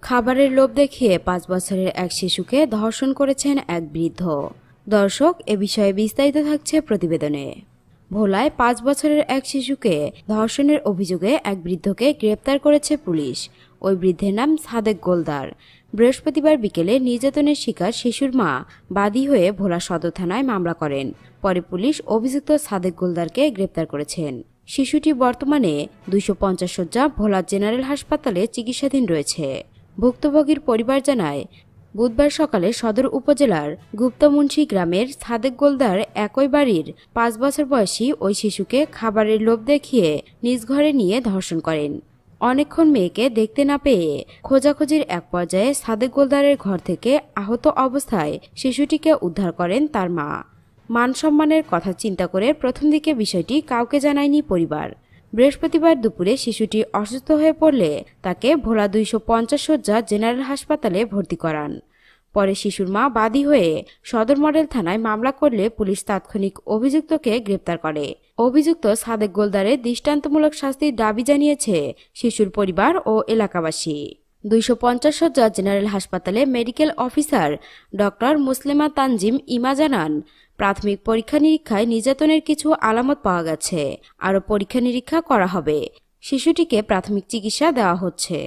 খাবারের লোভ দেখিয়ে ৫ বছরের এক শিশুকে ধর্ষণ করেছেন এক বৃদ্ধ। দর্শক, এ বিষয়ে বিস্তারিত থাকছে প্রতিবেদনে। ভোলায় ৫ বছরের এক শিশুকে ধর্ষণের অভিযোগে এক বৃদ্ধকে গ্রেপ্তার করেছে পুলিশ। ওই বৃদ্ধের নাম সাদেক গোলদার। বৃহস্পতিবার বিকেলে নির্যাতনের শিকার শিশুর মা বাদী হয়ে ভোলা সদর থানায় মামলা করেন। পরে পুলিশ অভিযুক্ত সাদেক গোলদারকে গ্রেপ্তার করেছেন। শিশুটি বর্তমানে ২৫০ শয্যা ভোলা জেনারেল হাসপাতালে চিকিৎসাধীন রয়েছে। ভুক্তভোগীর পরিবার জানায়, বুধবার সকালে সদর উপজেলার গুপ্তমুন্সি গ্রামের সাদেক গোলদার একই বাড়ির ৫ বছর বয়সী ওই শিশুকে খাবারের লোভ দেখিয়ে নিজ ঘরে নিয়ে ধর্ষণ করেন। অনেকক্ষণ মেয়েকে দেখতে না পেয়ে খোঁজাখুঁজির এক পর্যায়ে সাদেক গোলদারের ঘর থেকে আহত অবস্থায় শিশুটিকে উদ্ধার করেন তার মা। মানসম্মানের কথা চিন্তা করে প্রথম দিকে বিষয়টি কাউকে জানায়নি পরিবার। বৃহস্পতিবার দুপুরে শিশুটি অসুস্থ হয়ে পড়লে তাকে ভোলা ২৫০ শয্যা জেনারেল হাসপাতালে ভর্তি করান। পরে শিশুর মা বাদী হয়ে সদর মডেল থানায় মামলা করলে পুলিশ তাৎক্ষণিক অভিযুক্তকে গ্রেপ্তার করে। অভিযুক্ত সাদেক গোলদারের দৃষ্টান্তমূলক শাস্তির দাবি জানিয়েছে শিশুর পরিবার ও এলাকাবাসী। ২৫০ শয্যা জেনারেল হাসপাতালে মেডিকেল অফিসার ডক্টর মুসলিমা তানজিম ইমা জানান, প্রাথমিক পরীক্ষা নিরীক্ষায় নির্যাতনের কিছু আলামত পাওয়া গেছে। আরও পরীক্ষা নিরীক্ষা করা হবে। শিশুটিকে প্রাথমিক চিকিৎসা দেওয়া হচ্ছে।